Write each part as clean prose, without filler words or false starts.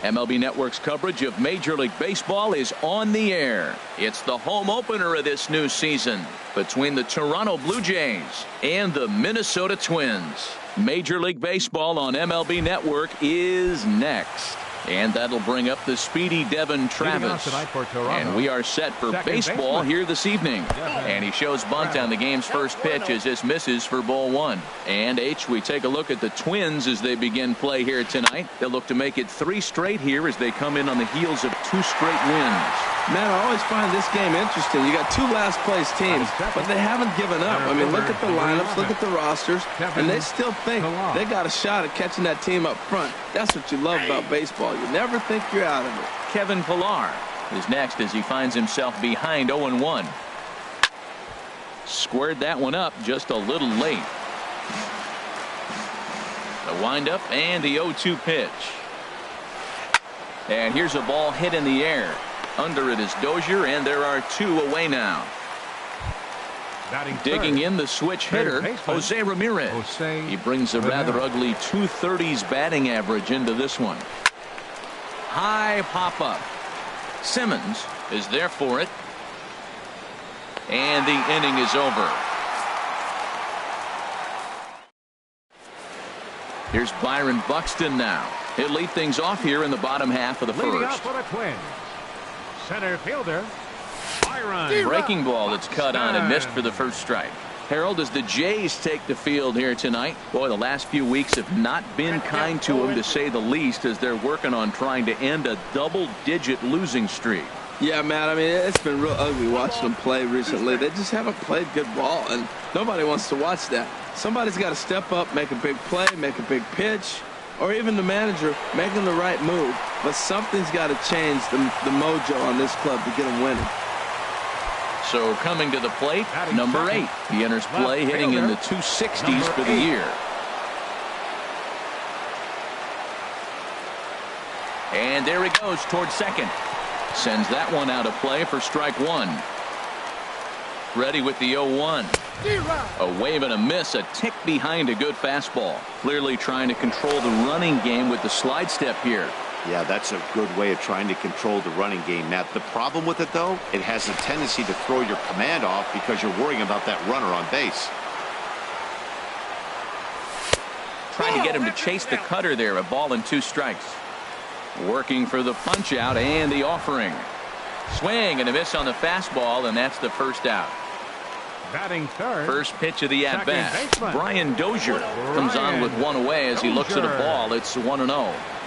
MLB Network's coverage of Major League Baseball is on the air. It's the home opener of this new season between the Toronto Blue Jays and the Minnesota Twins. Major League Baseball on MLB Network is next. And that'll bring up the speedy Devin Travis. And we are set for baseball here this evening. And he shows bunt on the game's first pitch as this misses for ball one. And we take a look at the Twins as they begin play here tonight. They'll look to make it 3 straight here as they come in on the heels of 2 straight wins. Man, I always find this game interesting. You got 2 last place teams, but they haven't given up. I mean, look at the lineups, look at the rosters, and they still think they got a shot at catching that team up front. That's what you love about baseball. You never think you're out of it. Kevin Pillar is next as he finds himself behind 0-1. Squared that one up just a little late. The windup and the 0-2 pitch. And here's a ball hit in the air. Under it is Dozier, and there are 2 away now. Digging in the switch hitter, Jose Ramirez. He brings a rather ugly 230s batting average into this one. High pop up. Simmons is there for it. And the inning is over. Here's Byron Buxton now. He'll lead things off here in the bottom half of the first. Center fielder, Byron. Breaking ball that's cut on and missed for the first strike. Harold, as the Jays take the field here tonight, boy, the last few weeks have not been kind to them, to say the least, as they're working on trying to end a double-digit losing streak. Yeah, man, I mean, it's been real ugly watching them play recently. They just haven't played good ball, and nobody wants to watch that. Somebody's got to step up, make a big play, make a big pitch, or even the manager making the right move. But something's got to change the mojo on this club to get them winning. So coming to the plate, number 8. He enters play hitting in the 260s for the year. And there he goes towards second. Sends that one out of play for strike 1. Ready with the 0-1. A wave and a miss, a tick behind a good fastball. Clearly trying to control the running game with the slide step here. Yeah, that's a good way of trying to control the running game, Matt. The problem with it, though, it has a tendency to throw your command off because you're worrying about that runner on base. Trying to get him to chase the cutter there. A ball and 2 strikes. Working for the punch out and the offering. Swing and a miss on the fastball, and that's the first out. Batting third. First pitch of the at-bat. Brian Dozier comes on with 1 away as he looks at a ball. It's 1-0.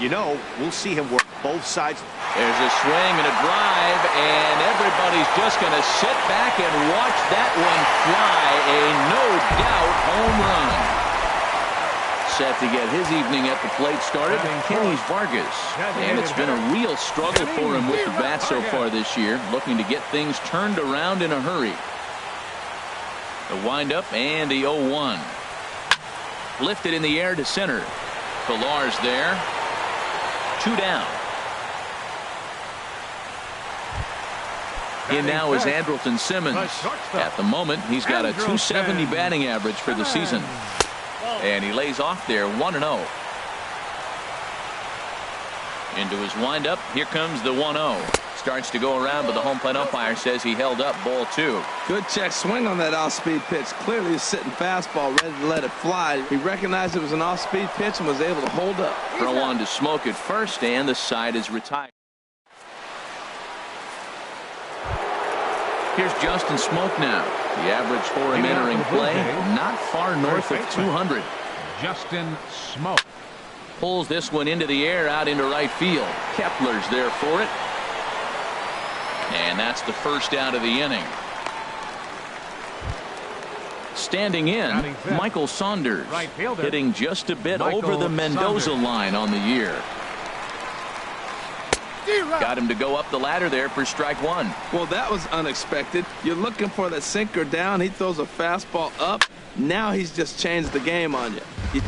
You know, we'll see him work both sides. There's a swing and a drive, and everybody's just going to sit back and watch that one fly. A no-doubt home run. Set to get his evening at the plate started, Kenny Vargas. And it's been a real struggle for him with the bat so far this year, looking to get things turned around in a hurry. The windup and the 0-1. Lifted in the air to center. Pillar's there. 2 down. In now is Andrelton Simmons. At the moment, he's got a 270 batting average for the season. And he lays off there, 1-0. Into his windup. Here comes the 1-0. Starts to go around, but the home plate umpire says he held up ball 2. Good check swing on that off-speed pitch. Clearly a sitting fastball ready to let it fly. He recognized it was an off-speed pitch and was able to hold up. Throw on to Smoke at first, and the side is retired. Here's Justin Smoke now. The average for him entering play, not far north of 200. Justin Smoke. Pulls this one into the air out into right field. Kepler's there for it. And that's the first out of the inning. Standing in, Michael Saunders, hitting just a bit over the Mendoza line on the year. Got him to go up the ladder there for strike 1. Well, that was unexpected. You're looking for that sinker down. He throws a fastball up. Now he's just changed the game on you.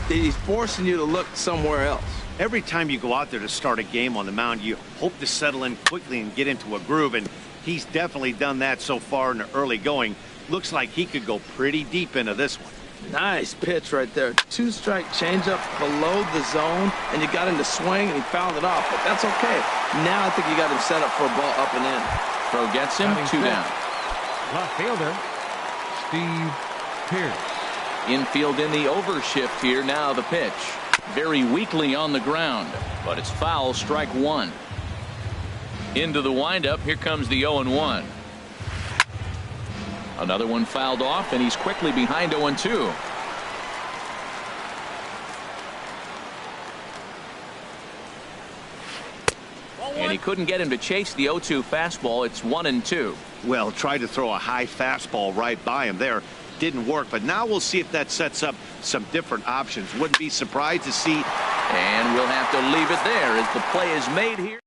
He's forcing you to look somewhere else. Every time you go out there to start a game on the mound, you hope to settle in quickly and get into a groove, and he's definitely done that so far in the early going. Looks like he could go pretty deep into this one. Nice pitch right there. Two-strike changeup below the zone, and you got him to swing, and he fouled it off, but that's okay. Now I think you got him set up for a ball up and in. Throw gets him, 2 down. Left fielder, Steve Pierce. Infield in the overshift here. Now the pitch. Very weakly on the ground, but it's foul, strike 1. Into the windup. Here comes the 0-1. Another one fouled off, and he's quickly behind 0-2. And he couldn't get him to chase the 0-2 fastball. It's 1-2. Well, tried to throw a high fastball right by him there. Didn't work, but now we'll see if that sets up some different options. Wouldn't be surprised to see. And we'll have to leave it there as the play is made here.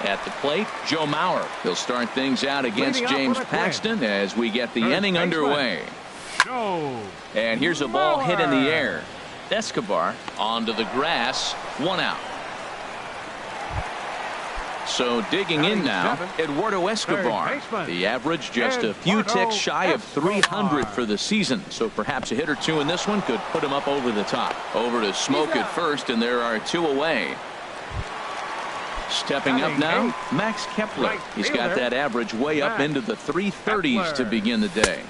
At the plate, Joe Mauer. He'll start things out against James Paxton as we get the inning underway. And here's a ball hit in the air. Escobar onto the grass, 1 out. So digging in now, Eduardo Escobar. The average just a few ticks shy of 300 for the season. So perhaps a hit or two in this one could put him up over the top. Over to Smoke at first, and there are 2 away. Stepping up now, Max Kepler. He's got that average way up into the 330s to begin the day.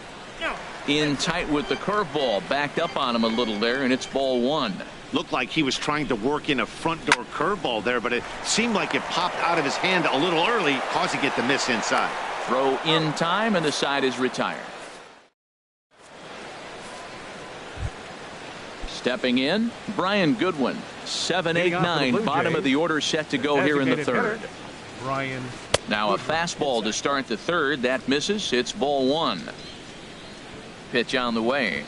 In tight with the curveball, backed up on him a little there, and it's ball 1. Looked like he was trying to work in a front door curveball there, but it seemed like it popped out of his hand a little early, causing it to miss inside. Throw in time, and the side is retired. Stepping in, Brian Goodwin. 7, 8, 9, bottom of the order set to go here in the 3rd. Now a fastball to start the 3rd. That misses. It's ball 1. Pitch on the way.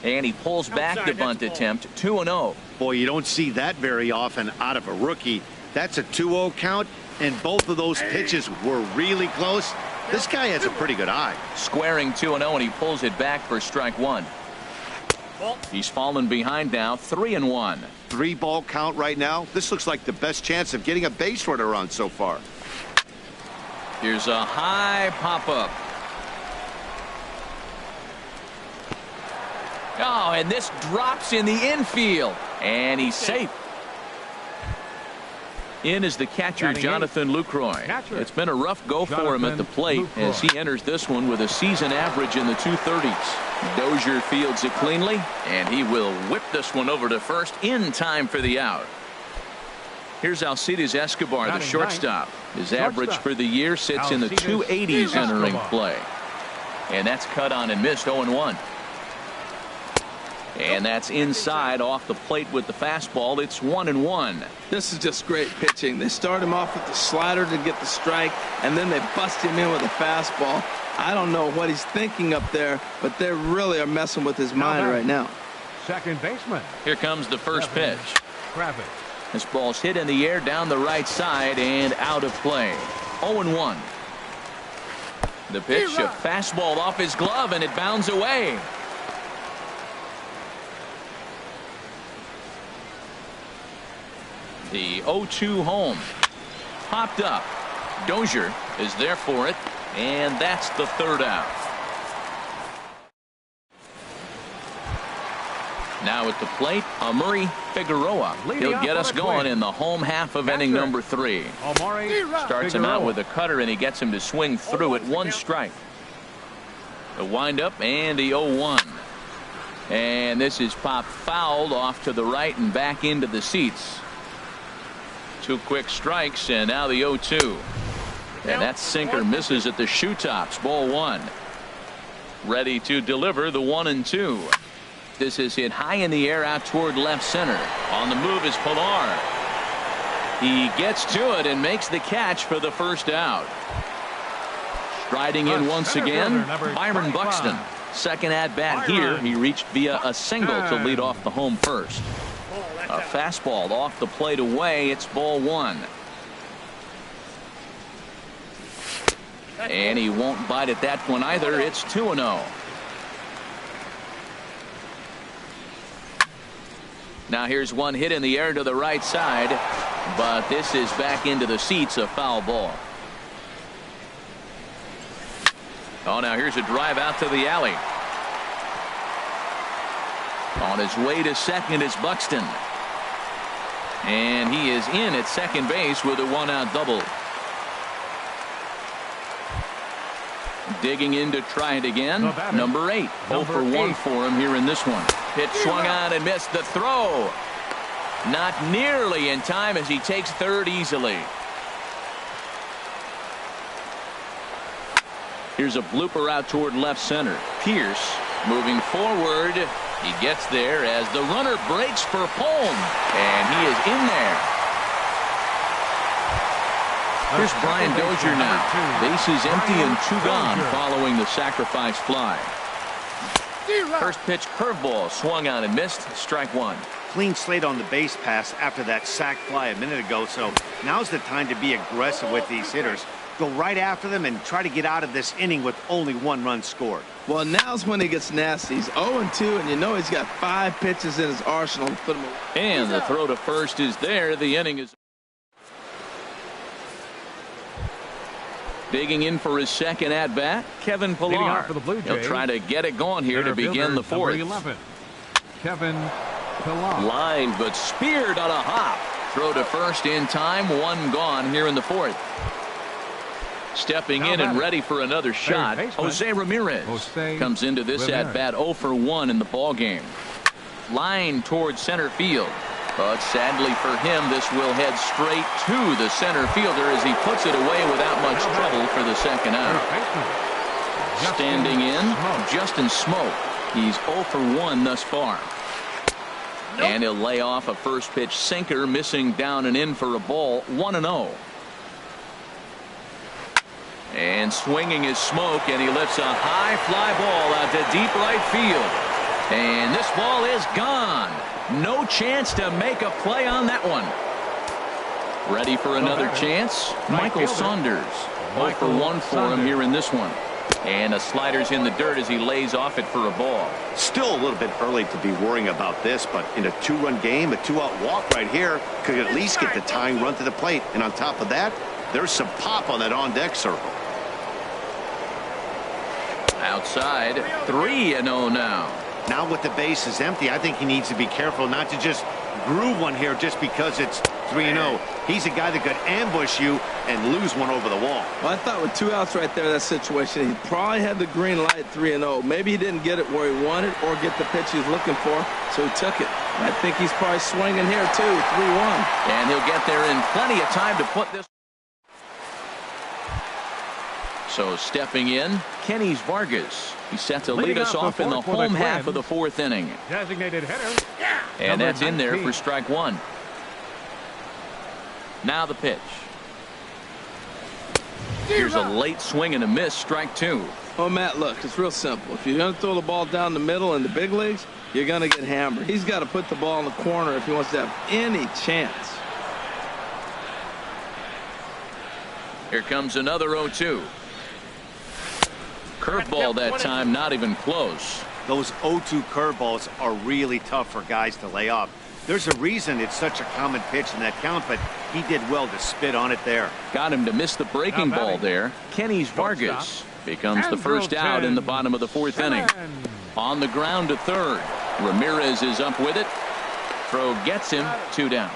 And he pulls back the bunt attempt. 2-0. Boy, you don't see that very often out of a rookie. That's a 2-0 count, and both of those pitches were really close. This guy has a pretty good eye. Squaring 2-0, and he pulls it back for strike 1. He's fallen behind now, 3-1. 3-ball count right now. This looks like the best chance of getting a base runner on so far. Here's a high pop-up. Oh, and this drops in the infield, and he's safe. In is the catcher, Jonathan Lucroy. It's been a rough go for him at the plate as he enters this one with a season average in the 230s. Dozier fields it cleanly, and he will whip this one over to first in time for the out. Here's Alcides Escobar, the shortstop. His average for the year sits in the 280s entering play. And that's cut on and missed, 0-1. And that's inside off the plate with the fastball. It's 1-1. This is just great pitching. They start him off with the slider to get the strike, and then they bust him in with a fastball. I don't know what he's thinking up there, but they really are messing with his mind right now. Second baseman. Here comes the first pitch. This ball's hit in the air down the right side and out of play. 0-1. The pitch, a fastball off his glove, and it bounds away. The 0-2 home. Popped up. Dozier is there for it, and that's the 3rd out. Now at the plate, Amuri Figueroa. He'll get us going in the home half of inning number 3. Starts him out with a cutter, and he gets him to swing through it. 1 strike. The windup and the 0-1. And this is popped fouled off to the right and back into the seats. 2 quick strikes, and now the 0-2. And that sinker misses at the shoe tops. Ball 1. Ready to deliver the 1-2. This is hit high in the air out toward left center. On the move is Pilar. He gets to it and makes the catch for the first out. Striding in once again, Byron Buxton. Second at bat here. He reached via a single to lead off the home first. A fastball off the plate away. It's ball 1. And he won't bite at that one either. It's 2-0. Now here's one hit in the air to the right side, but this is back into the seats, a foul ball. Oh, now here's a drive out to the alley. On his way to second is Buxton. And he is in at second base with a one-out double. Digging in to try it again. Number 8. 0 for 1 for him here in this one. Pitch swung on and missed. The throw. Not nearly in time as he takes third easily. Here's a blooper out toward left center. Pierce moving forward. He gets there as the runner breaks for home. And he is in there. Here's Brian Dozier now. Base is empty and 2 gone following the sacrifice fly. First pitch curveball swung on and missed. Strike 1. Clean slate on the base pass after that sac fly a minute ago, so now's the time to be aggressive with these hitters. Go right after them and try to get out of this inning with only 1 run scored. Well, now's when he gets nasty. He's 0-2, and you know he's got 5 pitches in his arsenal to put him away. And the throw to first is there. The inning is digging in for his second at bat. Kevin Pillar. For the Blue Jays, he'll try to get it going here to begin the 4th. 11, Kevin Pillar. Lined but speared on a hop. Throw to first in time. 1 gone here in the 4th. Stepping in and ready for another shot, Jose Ramirez comes into this at bat 0 for 1 in the ball game. Line towards center field, but sadly for him, this will head straight to the center fielder as he puts it away without much trouble for the second out. Standing in, Justin Smoke. He's 0 for 1 thus far. And he'll lay off a first pitch sinker, missing down and in for a ball. 1-0. And swinging his Smoke, and he lifts a high fly ball out to deep right field. And this ball is gone. No chance to make a play on that one. Ready for another chance? Michael Saunders. 0 for 1 for him here in this one. And a slider's in the dirt as he lays off it for a ball. Still a little bit early to be worrying about this, but in a 2-run game, a 2-out walk right here could at least get the tying run to the plate. And on top of that, there's some pop on that on-deck circle. Outside, 3-0 now. Now with the base is empty, I think he needs to be careful not to just groove one here just because it's 3-0. He's a guy that could ambush you and lose one over the wall. Well, I thought with 2 outs right there, that situation, he probably had the green light 3-0. Maybe he didn't get it where he wanted or get the pitch he's looking for, so he took it. I think he's probably swinging here too, 3-1. And he'll get there in plenty of time to put this. So stepping in, Kenny Vargas. He's set to lead us off in the home half of the 4th inning. Designated hitter. And that's in there for strike 1. Now the pitch. Here's a late swing and a miss, strike 2. Oh, Matt, look, it's real simple. If you're going to throw the ball down the middle in the big leagues, you're going to get hammered. He's got to put the ball in the corner if he wants to have any chance. Here comes another 0-2. Curveball that time, not even close. Those 0-2 curveballs are really tough for guys to lay off. There's a reason it's such a common pitch in that count, but he did well to spit on it there. Got him to miss the breaking ball there. Kenny Vargas becomes the first out in the bottom of the 4th inning. On the ground to third. Ramirez is up with it. Throw gets him, 2 down.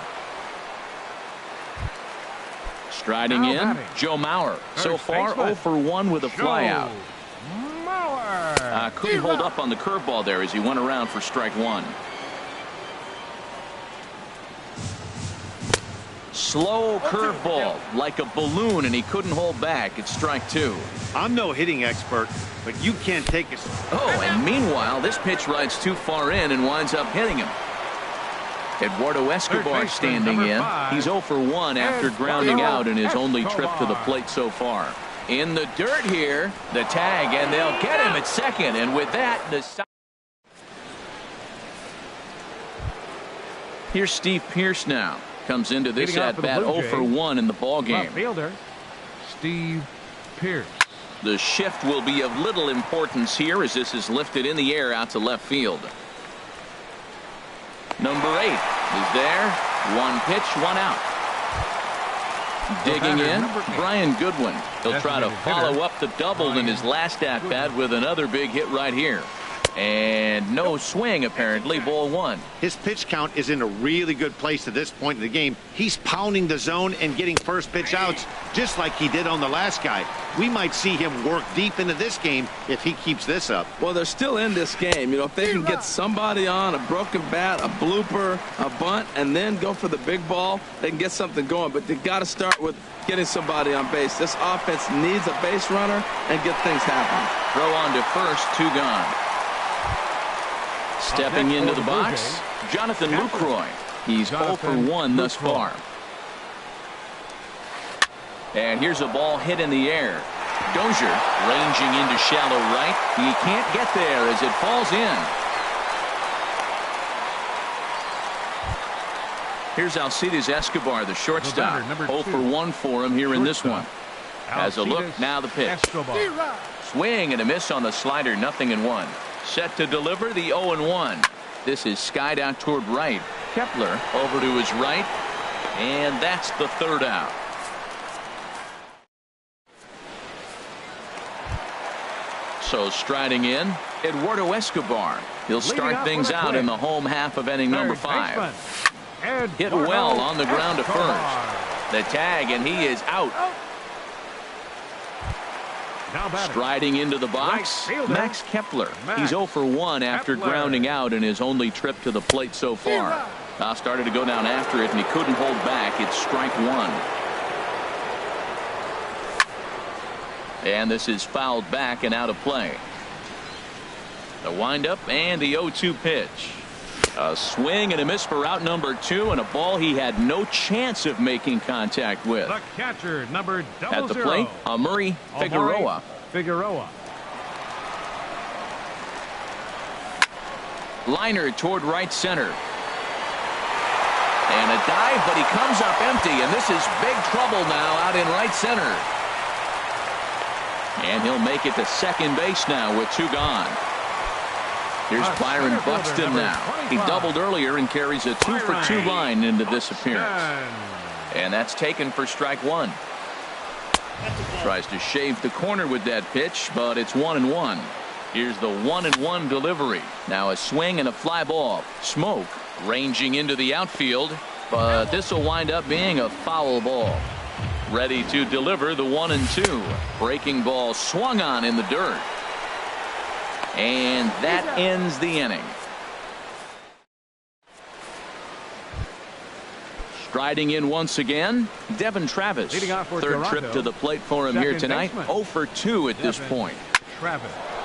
Striding in, Joe Mauer. So far 0 for 1 with a flyout. Couldn't hold up on the curveball there as he went around for strike 1. Slow curveball like a balloon, and he couldn't hold back. It's strike 2. I'm no hitting expert, but you can't take it. Oh, and meanwhile, this pitch rides too far in and winds up hitting him. Eduardo Escobar standing in. He's 0 for 1 after grounding out in his only trip to the plate so far. In the dirt here, the tag, and they'll get him at second. And with that, here's Steve Pierce now. Comes into this at bat 0 for 1 in the ball game. Fielder, Steve Pierce. The shift will be of little importance here as this is lifted in the air out to left field. Number 8 is there. 1 pitch, 1 out. Digging in, Brian Goodwin. He'll try to follow up the double in his last at-bat with another big hit right here. And no swing, apparently. Ball one. His pitch count is in a really good place at this point in the game. He's pounding the zone and getting first pitch outs just like he did on the last guy. We might see him work deep into this game if he keeps this up. Well, they're still in this game. You know, if they can get somebody on, a broken bat, a blooper, a bunt, and then go for the big ball, they can get something going. But they got to start with getting somebody on base. This offense needs a base runner and get things happening. Throw on to first, 2 gone. Stepping into the box, Jonathan Lucroy. He's 0 for 1 thus far. And here's a ball hit in the air. Dozier ranging into shallow right. He can't get there as it falls in. Here's Alcides Escobar, the shortstop. 0 for 1 for him here in this one. Has a look, now the pitch. Swing and a miss on the slider, 0-1. Set to deliver the 0-1. This is skied out toward right. Kepler over to his right. And that's the 3rd out. So striding in, Eduardo Escobar. He'll start things out in the home half of inning number 5. Hit well on the ground to first. The tag, and he is out. Striding into the box, Max Kepler. He's 0 for 1 after grounding out in his only trip to the plate so far. Started to go down after it, and he couldn't hold back. It's strike 1. And this is fouled back and out of play. The windup and the 0-2 pitch. A swing and a miss for out number 2, and a ball he had no chance of making contact with. The catcher, number 00. At the plate, Murray Figueroa. Liner toward right center. And a dive, but he comes up empty, and this is big trouble now out in right center. And he'll make it to second base now with 2 gone. Here's Byron Buxton now. He doubled earlier and carries a 2 for 2 line into this appearance. And that's taken for strike 1. Tries to shave the corner with that pitch, but it's 1-1. Here's the 1-1 delivery. Now a swing and a fly ball. Smoke ranging into the outfield, but this will wind up being a foul ball. Ready to deliver the 1-2. Breaking ball swung on in the dirt. And that ends the inning. Striding in once again, Devin Travis. 3rd trip to the plate for him here tonight. 0 for 2 at this point.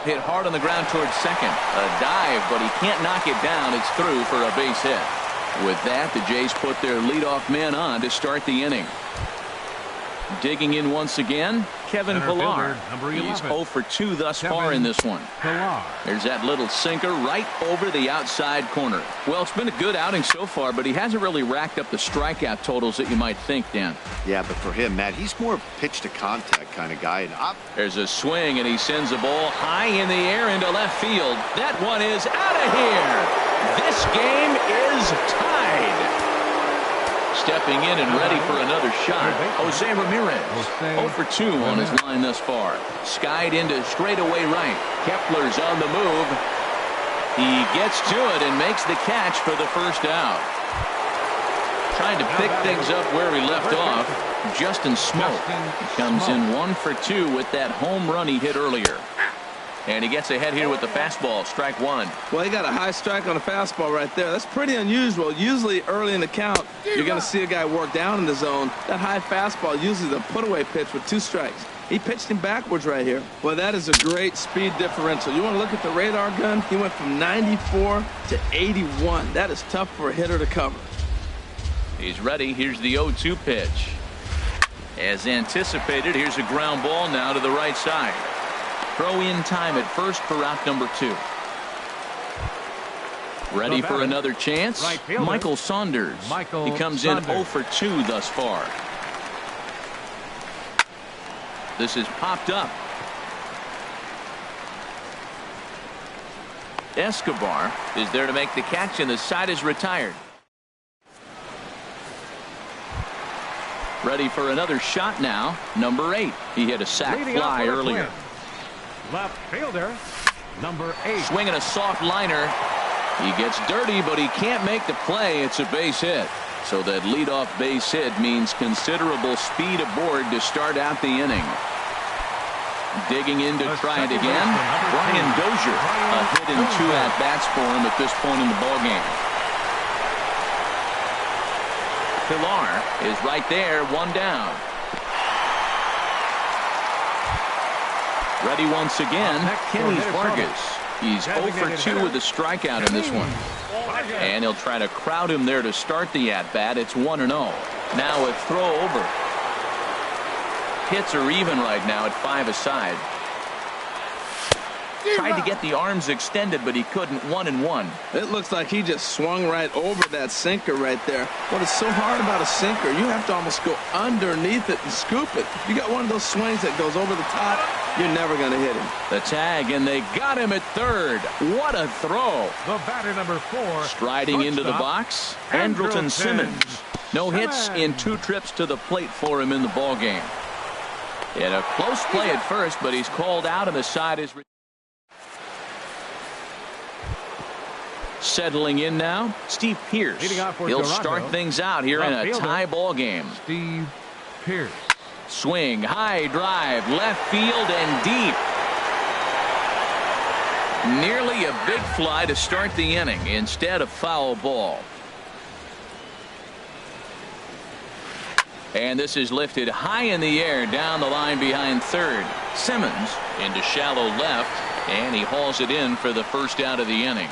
Hit hard on the ground towards second. A dive, but he can't knock it down. It's through for a base hit. With that, the Jays put their leadoff man on to start the inning. Digging in once again, Kevin Pillar. He's 0 for 2 thus far in this one. There's that little sinker right over the outside corner. Well, it's been a good outing so far, but he hasn't really racked up the strikeout totals that you might think, Dan. Yeah, but for him, Matt, he's more pitch to contact kind of guy. And there's a swing, and he sends a ball high in the air into left field. That one is out of here. This game is tied. Stepping in and ready for another shot, Jose Ramirez. 0 for 2 on his line thus far. Skied into straightaway right. Kepler's on the move. He gets to it and makes the catch for the 1st out. Trying to pick things up where he left off. Justin Smoke comes in 1 for 2 with that home run he hit earlier. And he gets ahead here with the fastball, strike 1. Well, he got a high strike on the fastball right there. That's pretty unusual. Usually early in the count, you're going to see a guy work down in the zone. That high fastball usually the put-away pitch with 2 strikes. He pitched him backwards right here. Well, that is a great speed differential. You want to look at the radar gun? He went from 94 to 81. That is tough for a hitter to cover. He's ready. Here's the 0-2 pitch. As anticipated, here's a ground ball now to the right side. Throw in time at first for out number 2. Ready for another chance? Michael Saunders. He comes in 0 for 2 thus far. This is popped up. Escobar is there to make the catch, and the side is retired. Ready for another shot now. Number 8. He hit a sac fly earlier. Left fielder, number 8. Swinging a soft liner. He gets dirty, but he can't make the play. It's a base hit. So that leadoff base hit means considerable speed aboard to start out the inning. Digging in to try it again. Brian Dozier. A hit and 2 at-bats for him at this point in the ballgame. Pilar is right there, 1 down. Ready once again, Kenny Vargas. He's 0 for 2 with a strikeout in this one. And he'll try to crowd him there to start the at-bat. It's 1-0. Now a throw over. Hits are even right now at 5 aside. Tried to get the arms extended, but he couldn't. 1-1. It looks like he just swung right over that sinker right there. What is so hard about a sinker, you have to almost go underneath it and scoop it. You got one of those swings that goes over the top, you're never going to hit him. The tag, and they got him at third. What a throw. The batter, number 4. Striding into the box, Andrelton Simmons. No hits in 2 trips to the plate for him in the ballgame. He had a close play at first, but he's called out, and the side is... Settling in now, Steve Pearce. He'll start things out here in a tie ball game. Steve Pearce. Swing, high drive, left field and deep. Nearly a big fly to start the inning instead of foul ball. And this is lifted high in the air down the line behind third. Simmons into shallow left, and he hauls it in for the first out of the inning.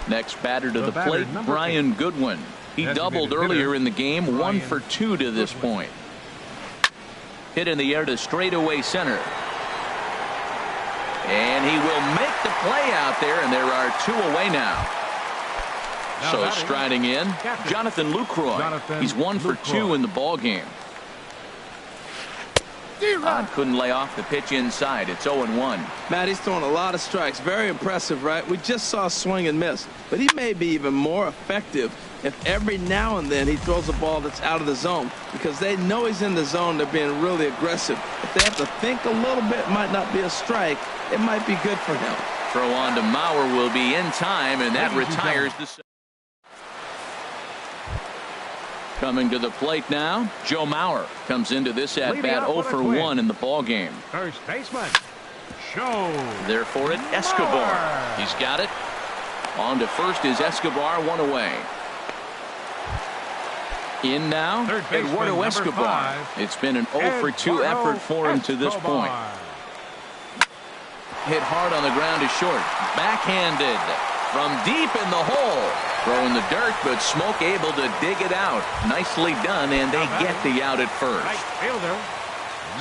Next batter to the plate, Brian Goodwin. He doubled earlier in the game, 1 for 2 to this point. Hit in the air to straightaway center. And he will make the play out there, and there are 2 away now. So striding in, Jonathan Lucroy. He's 1 for 2 in the ball game. Couldn't lay off the pitch inside. It's 0-1. Matt, he's throwing a lot of strikes. Very impressive, right? We just saw a swing and miss. But he may be even more effective if every now and then he throws a ball that's out of the zone. Because they know he's in the zone. They're being really aggressive. If they have to think a little bit, it might not be a strike. It might be good for him. Throw on to Mauer will be in time, and that retires the... Coming to the plate now, Joe Mauer comes into this at-bat 0 for 1 in the ballgame. First baseman, Joe. There for it, Escobar. He's got it. On to first is Escobar, 1 away. In now, Eduardo Escobar. It's been an 0 for 2 effort for him to this point. Hit hard on the ground to short. Backhanded from deep in the hole. Throwing the dirt, but Smoke able to dig it out. Nicely done, and they get the out at first.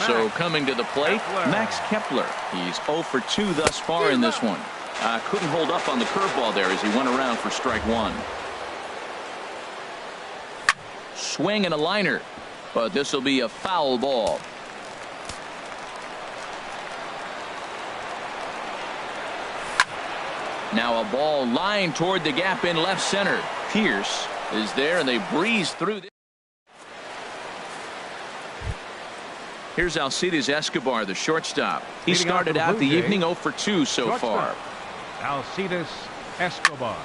So coming to the plate, Max Kepler. He's 0 for 2 thus far in this one. Couldn't hold up on the curveball there as he went around for strike 1. Swing and a liner, but this will be a foul ball. Now a ball lined toward the gap in left center. Pearce is there, and they breeze through this. Here's Alcides Escobar, the shortstop. He started out the evening 0 for 2 so far. Alcides Escobar.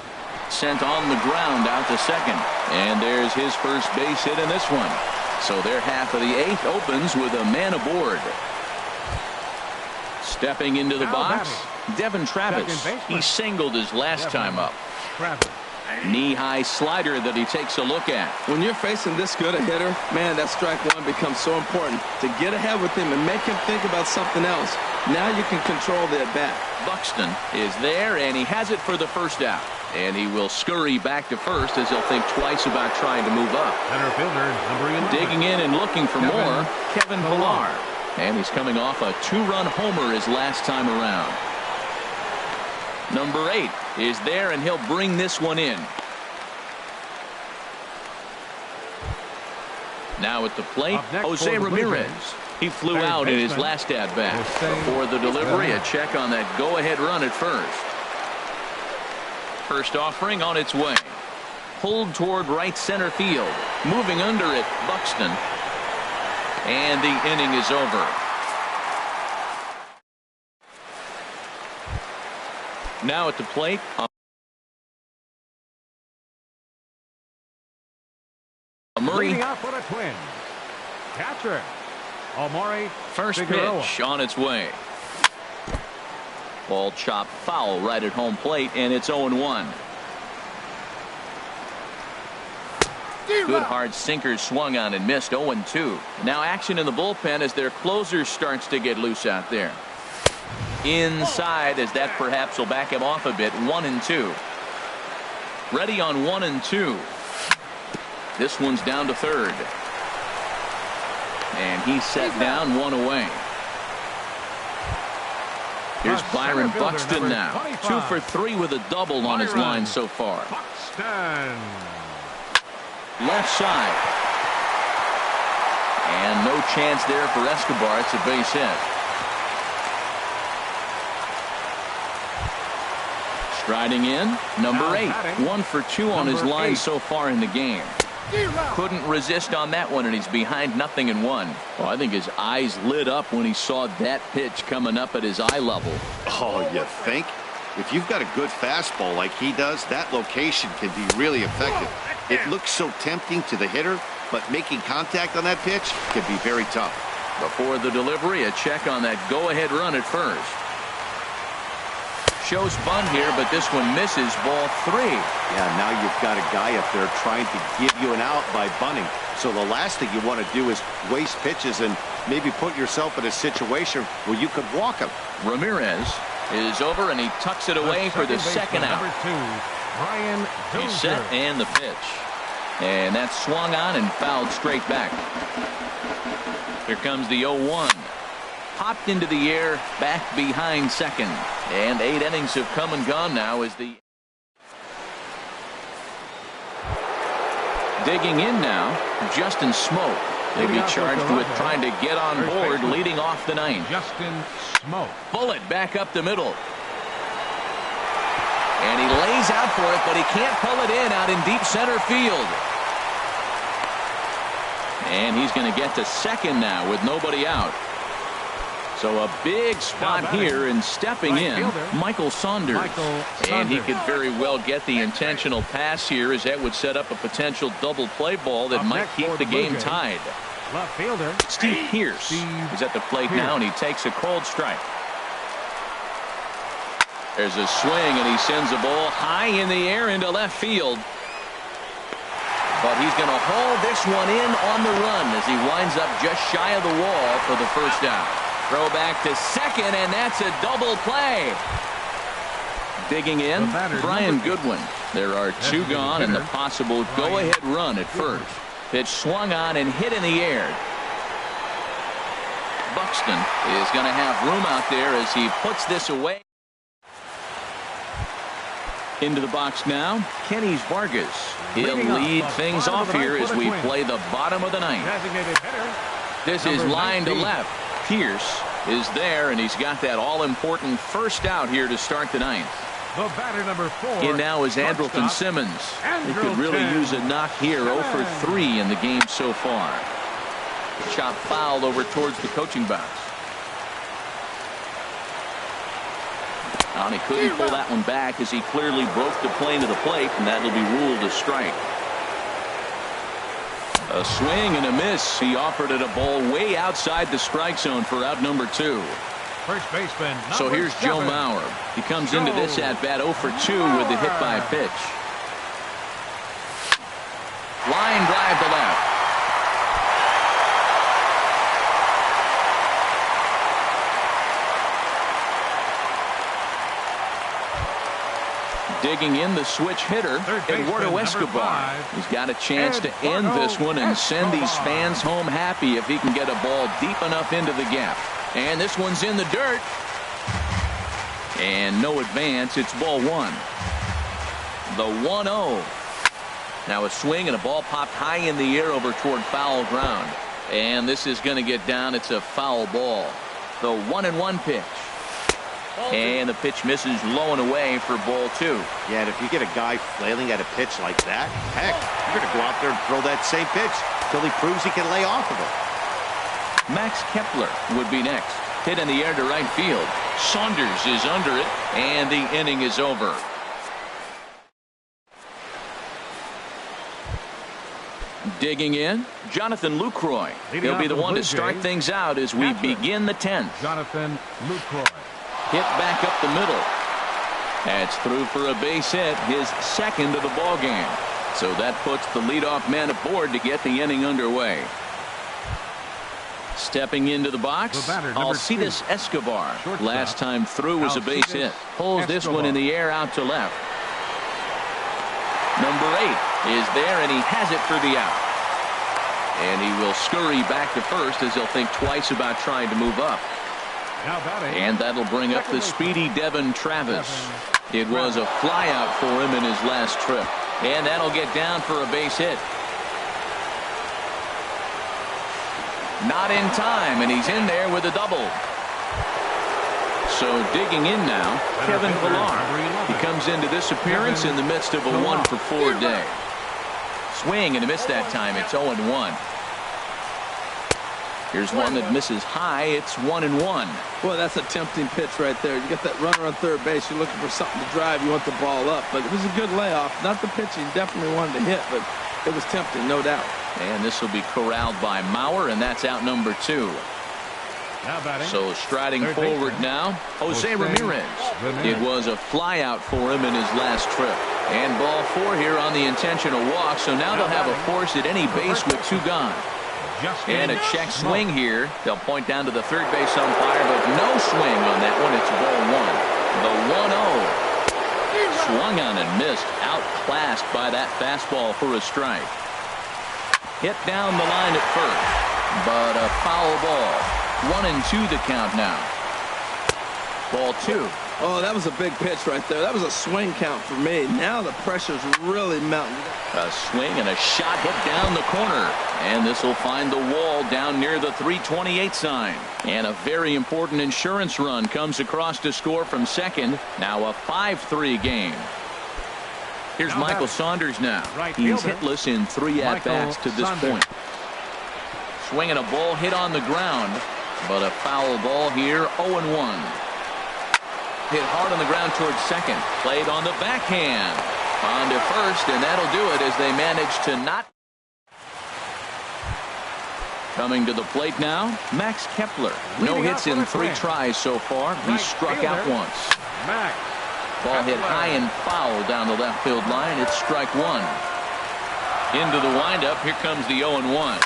Sent on the ground out to second. And there's his first base hit in this one. So their half of the 8th opens with a man aboard. Stepping into the box, Devin Travis. He singled his last time up. Knee-high slider that he takes a look at. When you're facing this good a hitter, man, that strike 1 becomes so important. To get ahead with him and make him think about something else. Now you can control the at-bat. Buxton is there, and he has it for the first out. And he will scurry back to first as he'll think twice about trying to move up. Center fielder, number 11. Digging in and looking for more, Kevin Pillar. And he's coming off a 2-run homer his last time around. Number 8 is there, and he'll bring this one in. Now at the plate, Jose Ramirez. He flew out in his last at-bat. Before the delivery, a check on that go-ahead run at first. First offering on its way. Pulled toward right center field. Moving under it, Buxton. And the inning is over. Now at the plate. Murray. Leading off for the Twins. Catcher. Omori. First Figueroa. pitch on its way. Ball chopped foul right at home plate, and it's 0-1. Good hard sinker swung on and missed. 0-2. Now action in the bullpen as their closer starts to get loose out there. Inside, as that perhaps will back him off a bit. 1-2. Ready on 1-2. This one's down to third. And he's set down, one away. Here's Byron Buxton now. 2 for 3 with a double on his line so far. Buxton. Left side. And no chance there for Escobar. It's a base hit. Striding in, number 8. 1 for 2 on his line so far in the game. Couldn't resist on that one, and he's behind 0-1. Well, I think his eyes lit up when he saw that pitch coming up at his eye level. Oh, you think? If you've got a good fastball like he does, that location can be really effective. It looks so tempting to the hitter, but making contact on that pitch can be very tough. Before the delivery, a check on that go-ahead run at first. Shows bunt here, but this one misses. Ball 3. Yeah, now you've got a guy up there trying to give you an out by bunting. So the last thing you want to do is waste pitches and maybe put yourself in a situation where you could walk him. Ramirez is over, and he tucks it away for the second out. Number 2, Brian He's Dozier. set, and the pitch. And that's swung on and fouled straight back. Here comes the 0-1. Popped into the air, back behind second. And 8 innings have come and gone now as the... Digging in now, Justin Smoke. They'll be charged with trying to get on board, leading off the 9th. Justin Smoke. Bullet back up the middle. And he lays out for it, but he can't pull it in out in deep center field. And he's going to get to second now with nobody out. So a big spot here, and stepping in, Michael Saunders. And he could very well get the intentional pass here, as that would set up a potential double play ball that might keep the game tied. Left fielder. Steve Pierce is at the plate now, and he takes a cold strike. There's a swing, and he sends a ball high in the air into left field. But he's going to hold this one in on the run as he winds up just shy of the wall for the first out. Throw back to second, and that's a double play. Digging in, Brian Goodwin. There are 2 gone, and the possible go-ahead run at first. Pitch swung on and hit in the air. Buxton is going to have room out there as he puts this away. Into the box now, Kenny's Vargas. He'll lead things off here as we play the bottom of the 9th. This is line to left. Pierce is there, and he's got that all-important first out here to start the 9th. The batter, number 4. In now is Andrelton Simmons. He could really use a knock here. 0 for 3 in the game so far. Chop foul over towards the coaching box. And he couldn't pull that one back as he clearly broke the plane to the plate, and that'll be ruled a strike. A swing and a miss. He offered it a ball way outside the strike zone for out number 2. First baseman. So here's Joe Mauer. He comes into this at bat 0 for 2 with the hit by pitch. Line drive to left. Digging in, the switch hitter, Eduardo Escobar. He's got a chance to end this one and send these fans home happy if he can get a ball deep enough into the gap. And this one's in the dirt. And no advance. It's ball 1. The 1-0. Now a swing and a ball popped high in the air over toward foul ground. And this is going to get down. It's a foul ball. The 1-1 pitch. And the pitch misses low and away for ball 2. Yeah, and if you get a guy flailing at a pitch like that, heck, you're going to go out there and throw that same pitch till he proves he can lay off of it. Max Kepler would be next. Hit in the air to right field. Saunders is under it, and the inning is over. Digging in, Jonathan Lucroy. He'll be the one to start things out as we begin the 10th. Jonathan Lucroy. Hit back up the middle. That's through for a base hit, his second of the ball game. So that puts the leadoff man aboard to get the inning underway. Stepping into the box, Alcides Escobar. Last time through was a base hit. Pulls this one in the air out to left. Number 8 is there, and he has it for the out. And he will scurry back to first as he'll think twice about trying to move up. And that'll bring up the speedy Devin Travis. It was a flyout for him in his last trip. And that'll get down for a base hit. Not in time, and he's in there with a double. So digging in now, Kevin Villar. He comes into this appearance in the midst of a 1-for-4 day. Swing and a miss that time. It's 0-1. Here's one that misses high. It's 1-1. Boy, that's a tempting pitch right there. You got that runner on third base. You're looking for something to drive. You want the ball up. But it was a good layoff. Not the pitch he definitely wanted to hit, but it was tempting, no doubt. And this will be corralled by Mauer, and that's out number 2. So striding forward now, Jose Ramirez. It was a flyout for him in his last trip. And ball 4 here on the intentional walk. So now they'll have a force at any base with 2 gone. And a check swing here. They'll point down to the third base umpire, but no swing on that one. It's ball 1. The 1-0. Swung on and missed. Outclassed by that fastball for a strike. Hit down the line at first, but a foul ball. 1-2 the count now. Ball 2. Oh, that was a big pitch right there. That was a swing count for me. Now the pressure's really mounting. A swing and a shot hit down the corner. And this will find the wall down near the 328 sign. And a very important insurance run comes across to score from second. Now a 5-3 game. Here's Michael Saunders now. He's hitless in 3 at-bats to this point. Swinging a ball hit on the ground, but a foul ball here, 0-1. Hit hard on the ground towards second. Played on the backhand. On to first, and that'll do it as they manage to not. Coming to the plate now, Max Kepler. No hits in 3 tries so far. He struck out once. Ball hit high and foul down the left field line. It's strike 1. Into the windup. Here comes the 0-1.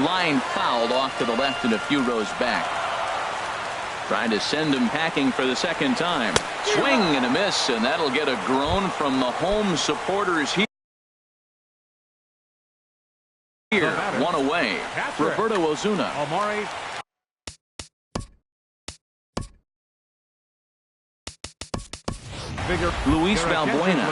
Line fouled off to the left and a few rows back. Trying to send him packing for the second time. Swing and a miss, and that'll get a groan from the home supporters here. 1 away. Roberto Ozuna. Luis Valbuena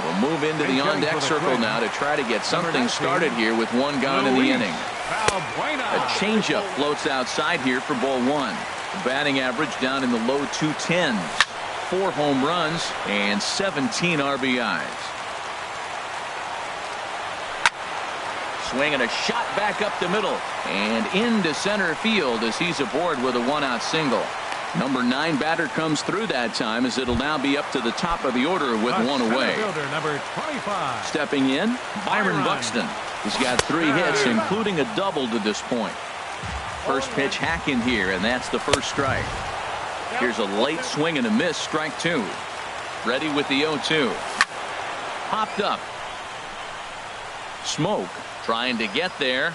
will move into the on-deck circle now to try to get something started here with 1 gone in the inning. A changeup floats outside here for ball 1. Batting average down in the low 210s. 4 home runs and 17 RBIs. Swing and a shot back up the middle and into center field as he's aboard with a 1-out single. Number 9 batter comes through that time as it'll now be up to the top of the order with 1 away. Number 25. Stepping in, Byron Buxton. He's got 3 hits, including a double to this point. First pitch hack in here, and that's the first strike. Here's a late swing and a miss, strike 2. Ready with the 0-2. Popped up. Smoke trying to get there.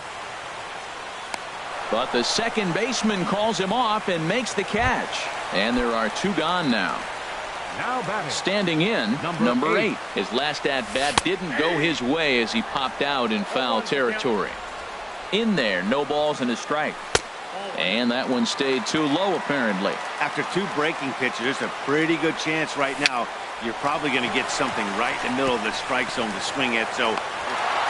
But the second baseman calls him off and makes the catch. And there are 2 gone now. Standing in, number 8. His last at-bat didn't go his way as he popped out in foul territory. In there, no balls and a strike. And that one stayed too low, apparently. After 2 breaking pitches, there's a pretty good chance right now you're probably going to get something right in the middle of the strike zone to swing at. So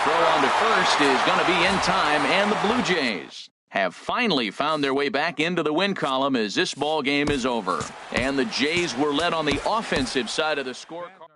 throw on to first is going to be in time, and the Blue Jays have finally found their way back into the win column as this ball game is over. And the Jays were led on the offensive side of the scorecard.